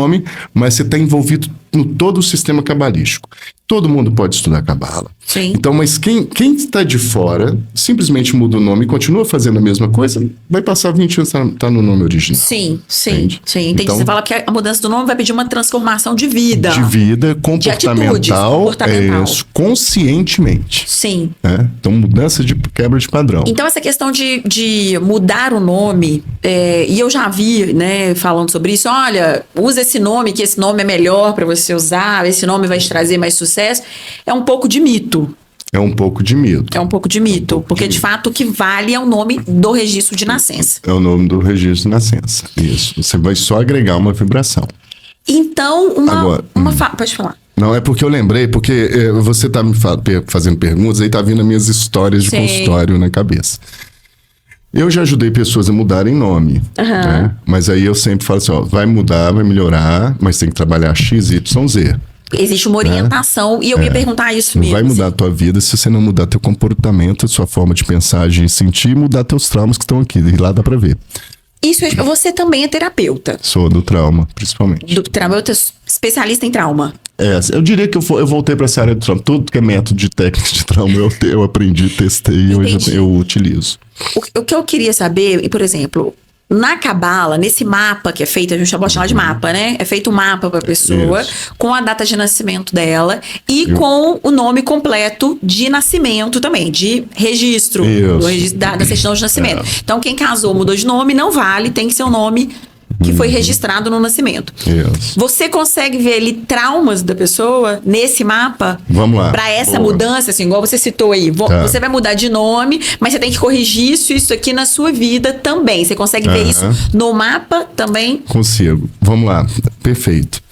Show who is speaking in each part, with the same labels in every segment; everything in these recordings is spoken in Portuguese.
Speaker 1: nome, mas você está envolvido no todo o sistema cabalístico. Todo mundo pode estudar cabala.
Speaker 2: Sim.
Speaker 1: Então, mas quem está de fora, simplesmente muda o nome e continua fazendo a mesma coisa, vai passar 20 anos e tá no nome original.
Speaker 2: Sim.
Speaker 1: Entende?
Speaker 2: Entendi.
Speaker 1: Então,
Speaker 2: você fala que a mudança do nome vai pedir uma transformação de vida.
Speaker 1: De vida, comportamental, conscientemente.
Speaker 2: Sim.
Speaker 1: Então, mudança de quebra de padrão.
Speaker 2: Então, essa questão de mudar o nome, e eu já vi, né, falando sobre isso, olha, usa esse nome, que esse nome é melhor para você usar, esse nome vai te trazer mais sucesso, é um pouco de mito.
Speaker 1: É um pouco de mito.
Speaker 2: Porque, de fato, o que vale é o nome do registro de nascença.
Speaker 1: É o nome do registro de nascença. Isso. Você vai só agregar uma vibração.
Speaker 2: Então, pode falar.
Speaker 1: Não, é porque eu lembrei, porque você tá me fazendo perguntas, aí tá vindo as minhas histórias de consultório na cabeça. Eu já ajudei pessoas a mudarem nome, né? Mas aí eu sempre falo assim, ó, vai mudar, vai melhorar, mas tem que trabalhar X, Y, Z.
Speaker 2: Existe uma orientação, e eu ia perguntar isso mesmo.
Speaker 1: Não vai mudar a tua vida se você não mudar teu comportamento, sua forma de pensar, agir e sentir, e mudar teus traumas que estão aqui, e lá dá pra ver.
Speaker 2: Isso, você também é terapeuta.
Speaker 1: Sou do trauma, principalmente.
Speaker 2: Do terapeuta especialista em trauma.
Speaker 1: Eu diria que eu voltei para essa área do trauma. Tudo que é método de técnica de trauma eu aprendi, testei e hoje eu utilizo.
Speaker 2: O que eu queria saber, por exemplo, na cabala, nesse mapa que é feito, a gente pode chamar de mapa, né? É feito um mapa para a pessoa, com a data de nascimento dela e com o nome completo de nascimento também, de registro, do registro da certidão de nascimento. Então, quem casou, mudou de nome, não vale, tem que ser o nome que foi registrado no nascimento. Você consegue ver ali traumas da pessoa nesse mapa?
Speaker 1: Vamos lá.
Speaker 2: Para essa mudança, assim, igual você citou aí. Você vai mudar de nome, mas você tem que corrigir isso aqui na sua vida também. Você consegue ver isso no mapa também?
Speaker 1: Consigo. Vamos lá. Perfeito.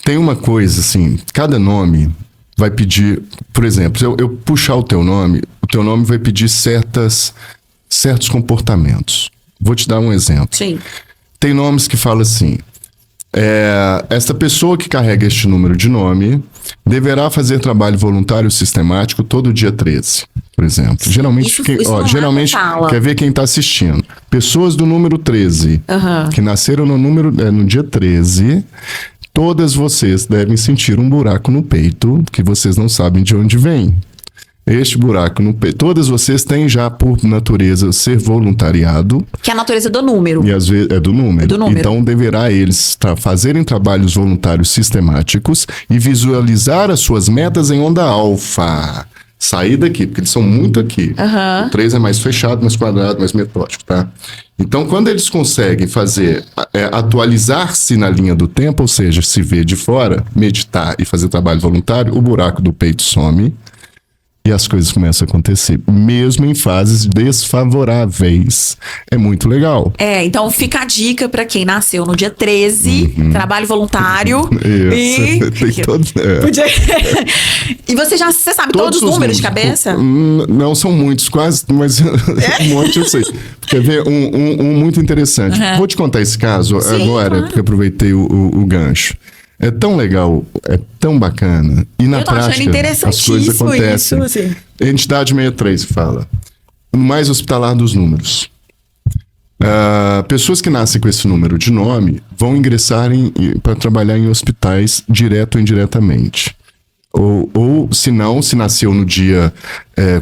Speaker 1: Tem uma coisa, assim, cada nome vai pedir... Por exemplo, se eu puxar o teu nome vai pedir certos comportamentos. Vou te dar um exemplo.
Speaker 2: Sim.
Speaker 1: Tem nomes que falam assim, esta pessoa que carrega este número de nome deverá fazer trabalho voluntário sistemático todo dia 13, por exemplo. Geralmente, quer ver quem está assistindo. Pessoas do número 13, que nasceram no dia 13, todas vocês devem sentir um buraco no peito que vocês não sabem de onde vem. Este buraco no peito. Todas vocês têm já, por natureza, ser voluntariado.
Speaker 2: Que é a natureza do número.
Speaker 1: E às vezes é do número. Então, deverá eles fazerem trabalhos voluntários sistemáticos e visualizar as suas metas em onda alfa. Sair daqui, porque eles são muito aqui. O 3 é mais fechado, mais quadrado, mais metódico, tá? Então, quando eles conseguem atualizar-se na linha do tempo, ou seja, se ver de fora, meditar e fazer trabalho voluntário, o buraco do peito some. E as coisas começam a acontecer, mesmo em fases desfavoráveis. É muito legal.
Speaker 2: Então fica a dica para quem nasceu no dia 13, trabalho voluntário. E você sabe todos os números de cabeça?
Speaker 1: Não são muitos, quase, mas um monte eu sei. Quer ver um muito interessante. Vou te contar esse caso agora, porque aproveitei o gancho. É tão legal, é tão bacana. E na prática, as coisas acontecem.
Speaker 2: Isso, assim.
Speaker 1: Entidade 63 fala. Mais hospitalar dos números. Pessoas que nascem com esse número de nome vão ingressar para trabalhar em hospitais direto ou indiretamente. Ou se não, se nasceu no dia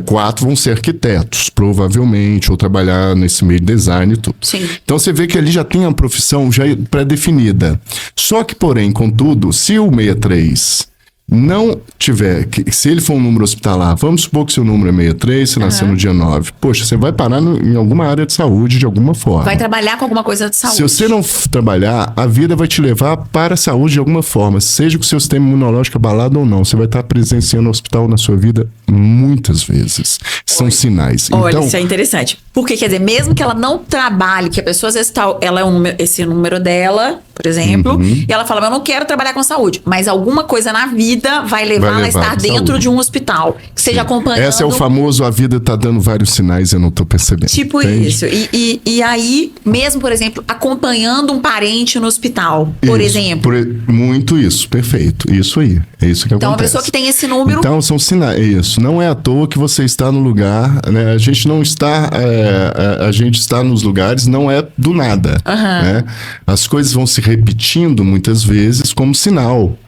Speaker 1: 4, vão ser arquitetos, provavelmente, ou trabalhar nesse meio de design e tudo.
Speaker 2: Sim.
Speaker 1: Então você vê que ali já tem a profissão já pré-definida. Só que, porém, contudo, se o 63 não tiver, se ele for um número hospitalar, vamos supor que seu número é 63, você nasceu no dia 9. Poxa, você vai parar em alguma área de saúde de alguma forma.
Speaker 2: Vai trabalhar com alguma coisa de saúde.
Speaker 1: Se você não trabalhar, a vida vai te levar para a saúde de alguma forma, seja com o seu sistema imunológico abalado ou não. Você vai estar presenciando o hospital na sua vida muitas vezes. São sinais.
Speaker 2: Olha, isso é interessante. Porque, quer dizer, mesmo que ela não trabalhe, que a pessoa às vezes ela é esse número dela, por exemplo, e ela fala, eu não quero trabalhar com saúde, mas alguma coisa na vida vai levar ela a estar dentro de um hospital, que seja acompanhando.
Speaker 1: Esse é o famoso, a vida tá dando vários sinais e eu não tô percebendo.
Speaker 2: Tipo isso. E aí, mesmo, por exemplo, acompanhando um parente no hospital, por exemplo.
Speaker 1: Muito isso, perfeito. Isso aí. É isso que acontece.
Speaker 2: Então, a pessoa que tem esse número...
Speaker 1: Então, são sinais. Isso. Não é à toa que você está no lugar, né? A gente não está... a gente está nos lugares, não é do nada, né? As coisas vão se se repetindo muitas vezes como sinal.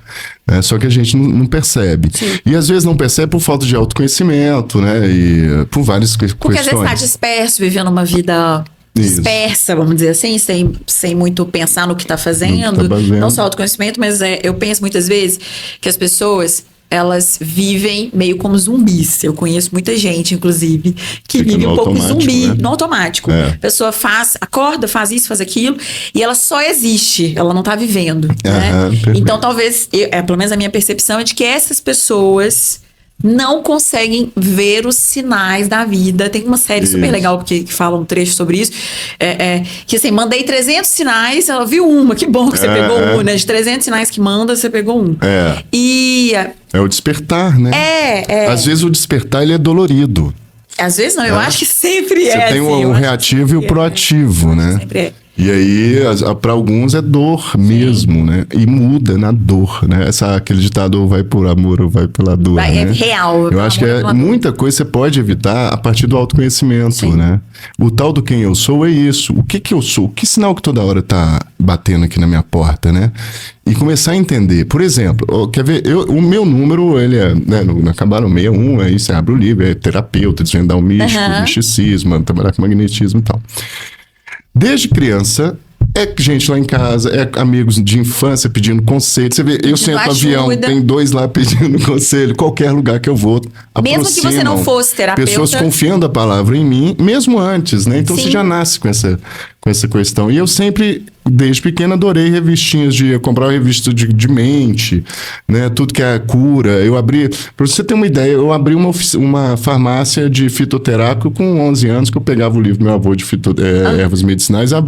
Speaker 1: Né? Só que a gente não percebe.
Speaker 2: Sim.
Speaker 1: E às vezes não percebe por falta de autoconhecimento, né? E por várias questões.
Speaker 2: Porque às vezes está disperso, vivendo uma vida dispersa, vamos dizer assim, sem muito pensar no que está fazendo. Não só autoconhecimento, mas eu penso muitas vezes que as pessoas, elas vivem meio como zumbis. Eu conheço muita gente, inclusive, que vive um pouco zumbi, no automático. A pessoa acorda, faz isso, faz aquilo, e ela só existe, ela não tá vivendo. Né? Então, talvez, pelo menos a minha percepção é de que essas pessoas não conseguem ver os sinais da vida. Tem uma série super legal que fala um trecho sobre isso. Que assim, mandei 300 sinais, ela viu uma. Que bom que você pegou um, né? De 300 sinais que manda, você pegou um. E...
Speaker 1: É o despertar, né? Às vezes o despertar, ele é dolorido.
Speaker 2: Às vezes não, eu acho que sempre
Speaker 1: Você tem o reativo e o proativo, né?
Speaker 2: Sempre é.
Speaker 1: E aí, para alguns é dor mesmo, né? E muda na dor, né? Aquele ditado, ou vai por amor ou vai pela dor, né?
Speaker 2: É real.
Speaker 1: Eu acho que muita coisa você pode evitar a partir do autoconhecimento, né? O tal do quem eu sou é isso. O que eu sou? Que sinal que toda hora tá batendo aqui na minha porta, né? E começar a entender. Por exemplo, quer ver? O meu número, ele é, né, no Cabala 61, aí você abre o livro, é terapeuta, desvendar o místico, misticismo, trabalhar com magnetismo e tal. Desde criança, é gente lá em casa, é amigos de infância pedindo conselho. Você vê, eu sento no avião, tem 2 lá pedindo conselho. Qualquer lugar que eu vou,
Speaker 2: mesmo que você não fosse terapeuta.
Speaker 1: Pessoas confiando a palavra em mim, mesmo antes, né? Então você já nasce com essa questão. E eu sempre, desde pequeno, adorei revistinhas eu comprava revista de mente, né? Tudo que é cura. Eu abri, pra você ter uma ideia, eu abri uma farmácia de fitoterápico com 11 anos, que eu pegava o livro do meu avô de ervas medicinais. A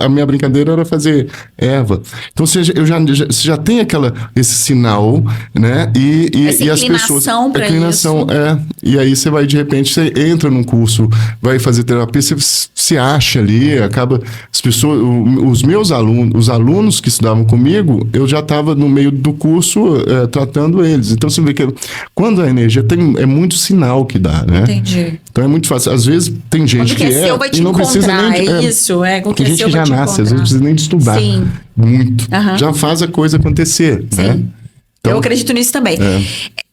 Speaker 1: minha brincadeira era fazer erva. Então você já tem esse sinal, né? E as pessoas...
Speaker 2: Pra
Speaker 1: inclinação,
Speaker 2: isso.
Speaker 1: E aí você vai, de repente, você entra num curso, vai fazer terapia, você se acha ali, acaba... As pessoas, os meus alunos, os alunos que estudavam comigo, eu já estava no meio do curso tratando eles. Então você vê que quando a energia é muito sinal que dá, né?
Speaker 2: Entendi.
Speaker 1: Então é muito fácil. Às vezes tem gente
Speaker 2: e não precisa nem de...
Speaker 1: Tem gente que já nasce, às vezes não precisa nem de estudar.
Speaker 2: Sim.
Speaker 1: Muito. Já faz a coisa acontecer, né?
Speaker 2: Então, eu acredito nisso também.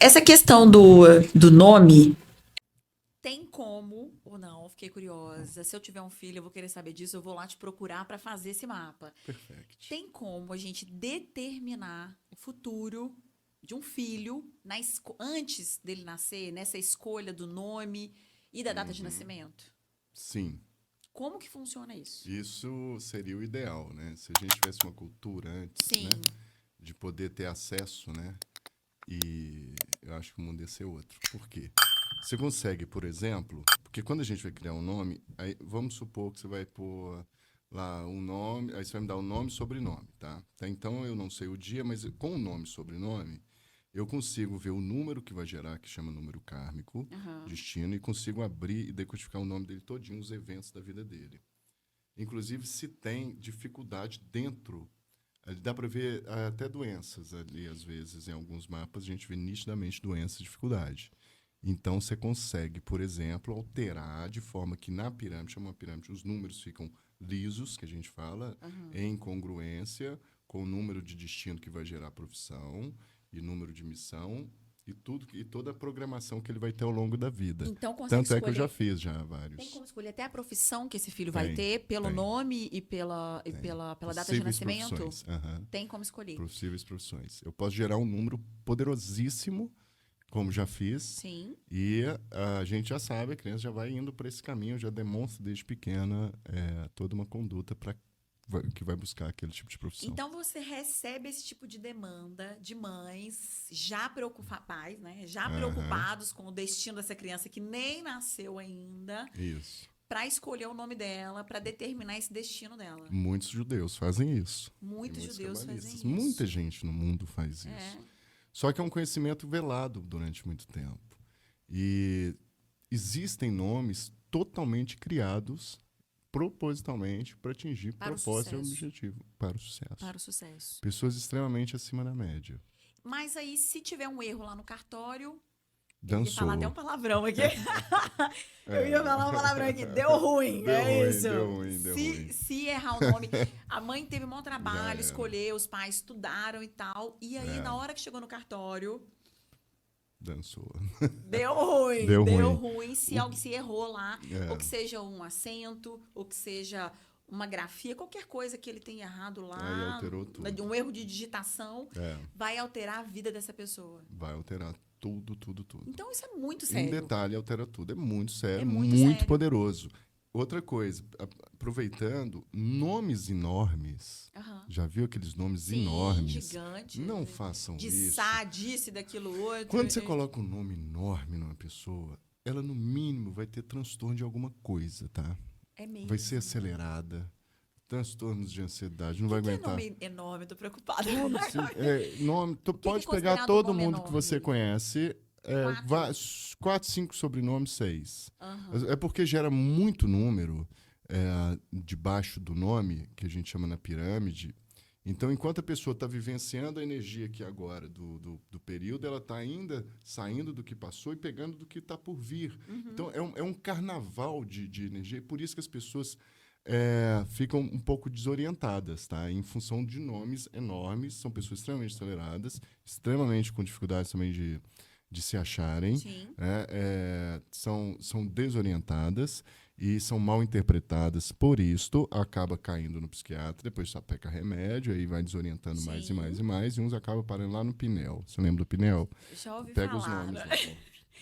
Speaker 2: Essa questão do nome, tem como ou não? Fiquei curiosa. Se eu tiver um filho, eu vou querer saber disso, eu vou lá te procurar para fazer esse mapa.
Speaker 1: Perfeito.
Speaker 2: Tem como a gente determinar o futuro de um filho antes dele nascer, nessa escolha do nome e da data de nascimento?
Speaker 1: Sim.
Speaker 2: Como que funciona isso?
Speaker 1: Isso seria o ideal, né? Se a gente tivesse uma cultura antes, né? De poder ter acesso, né? E eu acho que o mundo ia ser outro. Por quê? Você consegue, por exemplo... Porque quando a gente vai criar um nome, aí vamos supor que você vai pôr lá um nome, aí você vai me dar um nome e sobrenome, tá? Então eu não sei o dia, mas com o nome e sobrenome, eu consigo ver o número que vai gerar, que chama número kármico, destino, e consigo abrir e decodificar o nome dele todinho, os eventos da vida dele. Inclusive, se tem dificuldade dentro... Dá para ver até doenças ali, às vezes, em alguns mapas, a gente vê nitidamente doenças e dificuldade. Então, você consegue, por exemplo, alterar de forma que na pirâmide, chama uma pirâmide, os números ficam lisos, que a gente fala, em congruência com o número de destino que vai gerar profissão e número de missão e toda a programação que ele vai ter ao longo da vida.
Speaker 2: Então,
Speaker 1: tanto é que eu já fiz vários.
Speaker 2: Tem como escolher até a profissão que esse filho vai ter, pelo nome e pela data de nascimento? Tem como escolher.
Speaker 1: Possíveis profissões. Eu posso gerar um número poderosíssimo, como já fiz.
Speaker 2: Sim.
Speaker 1: E a gente já sabe, a criança já vai indo para esse caminho, já demonstra desde pequena toda uma conduta que vai buscar aquele tipo de profissão.
Speaker 2: Então você recebe esse tipo de demanda de mães já pais, né? Já preocupados com o destino dessa criança que nem nasceu ainda.
Speaker 1: Isso.
Speaker 2: Para escolher o nome dela, para determinar esse destino dela.
Speaker 1: Muitos judeus fazem isso.
Speaker 2: Muitos judeus fazem isso.
Speaker 1: Muita gente no mundo faz isso. Só que é um conhecimento velado durante muito tempo. E existem nomes totalmente criados propositalmente para atingir propósito e objetivo. Para o sucesso.
Speaker 2: Para o sucesso.
Speaker 1: Pessoas extremamente acima da média.
Speaker 2: Mas aí, se tiver um erro lá no cartório, Eu ia falar até um
Speaker 1: Dançou.
Speaker 2: palavrão aqui. Eu ia falar um palavrão aqui. Deu ruim, isso.
Speaker 1: Deu ruim.
Speaker 2: Se errar o nome. A mãe teve um bom trabalho,
Speaker 1: Já era.
Speaker 2: escolheu, os pais estudaram e tal. E aí, na hora que chegou no cartório,
Speaker 1: Dançou.
Speaker 2: deu ruim.
Speaker 1: Deu
Speaker 2: Deu
Speaker 1: ruim.
Speaker 2: ruim se algo se errou lá.
Speaker 1: É.
Speaker 2: Ou que seja um acento, ou que seja uma grafia, qualquer coisa que ele tenha errado
Speaker 1: Aí
Speaker 2: lá.
Speaker 1: alterou tudo.
Speaker 2: Um erro de digitação, vai alterar a vida dessa pessoa.
Speaker 1: Vai alterar tudo.
Speaker 2: Então, isso é muito
Speaker 1: Em
Speaker 2: sério.
Speaker 1: detalhe, altera tudo. É muito sério,
Speaker 2: É muito
Speaker 1: muito
Speaker 2: sério.
Speaker 1: poderoso. Outra coisa, aproveitando, nomes enormes.
Speaker 2: Aham.
Speaker 1: Já viu aqueles nomes
Speaker 2: Sim,
Speaker 1: enormes?
Speaker 2: gigante.
Speaker 1: Não façam
Speaker 2: De
Speaker 1: isso.
Speaker 2: disse daquilo outro.
Speaker 1: Quando você coloca um nome enorme numa pessoa, ela no mínimo vai ter transtorno de alguma coisa, tá?
Speaker 2: É mesmo.
Speaker 1: Vai ser acelerada, transtornos de ansiedade, não vai
Speaker 2: Que
Speaker 1: aguentar.
Speaker 2: nome enorme, eu tô preocupada.
Speaker 1: Tu pode
Speaker 2: é
Speaker 1: pegar
Speaker 2: considerado
Speaker 1: todo
Speaker 2: um nome
Speaker 1: mundo que você
Speaker 2: enorme?
Speaker 1: conhece,
Speaker 2: Quatro?
Speaker 1: 4, 5 sobrenomes, 6.
Speaker 2: Aham.
Speaker 1: É porque gera muito número debaixo do nome, que a gente chama na pirâmide. Então, enquanto a pessoa está vivenciando a energia aqui agora do período, ela está ainda saindo do que passou e pegando do que está por vir. Então, é um carnaval de energia, e por isso que as pessoas ficam um pouco desorientadas, tá? Em função de nomes enormes, são pessoas extremamente aceleradas, extremamente com dificuldades também de se acharem,
Speaker 2: Sim.
Speaker 1: são desorientadas e são mal interpretadas. Por isto, acaba caindo no psiquiatra, depois só pega remédio, aí vai desorientando mais e mais e mais, e uns acabam parando lá no Pinel. Você lembra do Pinel?
Speaker 2: Já ouvi
Speaker 1: Pega os
Speaker 2: falar.
Speaker 1: nomes lá.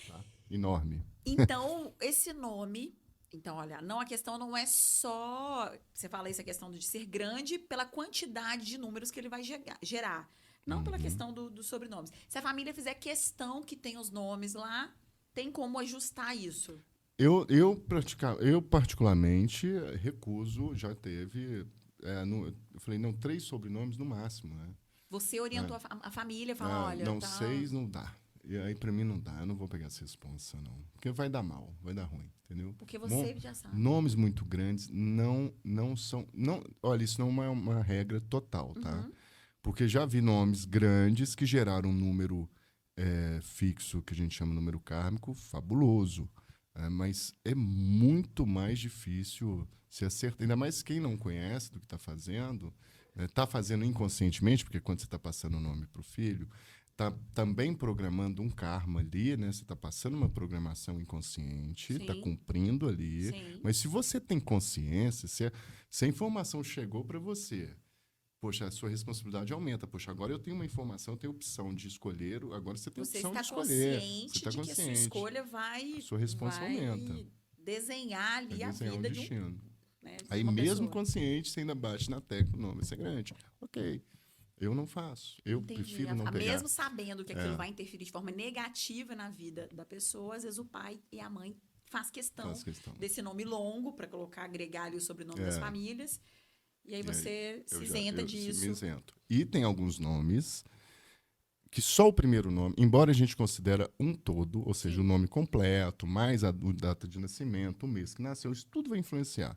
Speaker 1: Tá? Enorme.
Speaker 2: Então, esse nome. Então, olha, não, a questão não é só. Você fala essa questão de ser grande pela quantidade de números que ele vai gerar. Não pela questão dos sobrenomes. Se a família fizer questão que tem os nomes lá, tem como ajustar isso.
Speaker 1: Eu particularmente recuso, já teve. Eu falei, não, 3 sobrenomes no máximo, né?
Speaker 2: Você orientou a família, fala, olha.
Speaker 1: Não,
Speaker 2: tá...
Speaker 1: 6 não dá. E aí, pra mim, não dá. Eu não vou pegar essa responsa, não. Porque vai dar mal, vai dar ruim, entendeu?
Speaker 2: Porque você já sabe.
Speaker 1: Nomes muito grandes não são. Não, olha, isso não é uma regra total, tá? Porque já vi nomes grandes que geraram um número fixo, que a gente chama número kármico, fabuloso. Mas é muito mais difícil se acertar. Ainda mais quem não conhece do que está fazendo inconscientemente, porque quando você está passando o nome para o filho, está também programando um karma ali, né? Você está passando uma programação inconsciente, está
Speaker 2: Sim.
Speaker 1: cumprindo ali.
Speaker 2: Sim.
Speaker 1: Mas se você tem consciência, se a informação chegou para você, poxa, a sua responsabilidade aumenta. Poxa, agora eu tenho uma informação, eu tenho opção de escolher, agora você tem
Speaker 2: Você
Speaker 1: opção
Speaker 2: está
Speaker 1: de escolher.
Speaker 2: consciente
Speaker 1: Você está
Speaker 2: de que a sua
Speaker 1: consciente.
Speaker 2: escolha vai,
Speaker 1: Sua responsa aumenta.
Speaker 2: desenhar ali a
Speaker 1: Desenhar um
Speaker 2: vida
Speaker 1: destino.
Speaker 2: de
Speaker 1: Aí
Speaker 2: uma
Speaker 1: mesmo
Speaker 2: pessoa.
Speaker 1: consciente, você ainda bate na tecla, não, vai ser grande. Ok, eu não faço. Eu
Speaker 2: Entendi.
Speaker 1: prefiro não pegar.
Speaker 2: Mesmo sabendo que aquilo vai interferir de forma negativa na vida da pessoa, às vezes o pai e a mãe faz questão desse nome longo para colocar, agregar ali o sobrenome das famílias. E aí você se isenta disso.
Speaker 1: Me isento. E tem alguns nomes que só o primeiro nome, embora a gente considere um todo, ou seja, o nome completo, mais a data de nascimento, o mês que nasceu, isso tudo vai influenciar.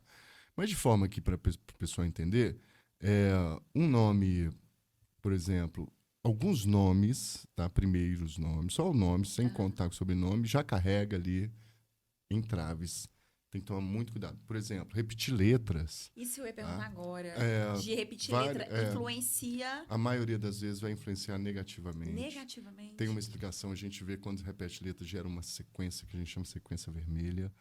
Speaker 1: Mas de forma que, para a pessoa entender, um nome, por exemplo, alguns nomes, tá? Primeiros nomes, só o nome, sem contar com o sobrenome, já carrega ali entraves. Tem que tomar muito cuidado. Por exemplo, repetir letras.
Speaker 2: Isso eu ia perguntar agora. De repetir letra influencia.
Speaker 1: A maioria das vezes vai influenciar negativamente.
Speaker 2: Negativamente.
Speaker 1: Tem uma explicação, a gente vê quando repete letra, gera uma sequência que a gente chama de sequência vermelha.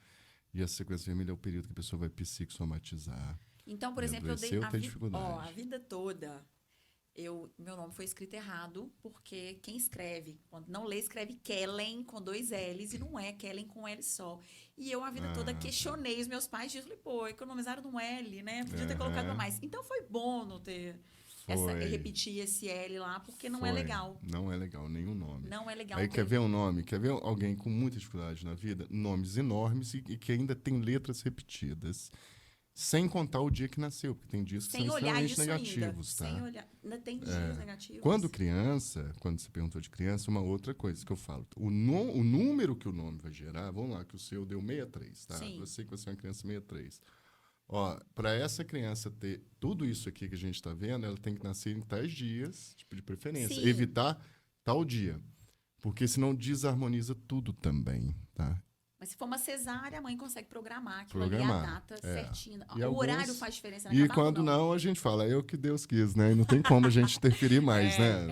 Speaker 1: E a sequência vermelha é o período que a pessoa vai psicossomatizar.
Speaker 2: Então, por exemplo, eu dei a vida toda. Meu nome foi escrito errado, porque quem escreve, quando não lê, escreve Kellen com 2 L's e não é Kellen com L só. E eu a vida toda questionei os meus pais, falei, pô, economizaram no L, né? Podia ter colocado mais. Então foi bom não ter repetir esse L lá, porque não é legal.
Speaker 1: Não é legal, nenhum nome.
Speaker 2: Não é legal.
Speaker 1: Aí quer ver um nome? Quer ver alguém com muita dificuldade na vida? Nomes enormes e que ainda tem letras repetidas. Sem contar o dia que nasceu, porque tem dias que são extremamente negativos, tá?
Speaker 2: Sem olhar, ainda tem dias negativos.
Speaker 1: Quando você perguntou de criança, uma outra coisa que eu falo. O número que o nome vai gerar, vamos lá, que o seu deu 63, tá?
Speaker 2: Sim.
Speaker 1: Eu sei que você é uma criança 63. Ó, para essa criança ter tudo isso aqui que a gente está vendo, ela tem que nascer em tais dias, tipo de preferência.
Speaker 2: Sim.
Speaker 1: Evitar tal dia. Porque senão desarmoniza tudo também, tá?
Speaker 2: Mas se for uma cesárea, a mãe consegue programar aquilo ali, a data certinha.
Speaker 1: E
Speaker 2: o horário faz diferença na
Speaker 1: E
Speaker 2: cabala,
Speaker 1: quando não, a gente fala, é o que Deus quis, né? E não tem como a gente interferir mais, né?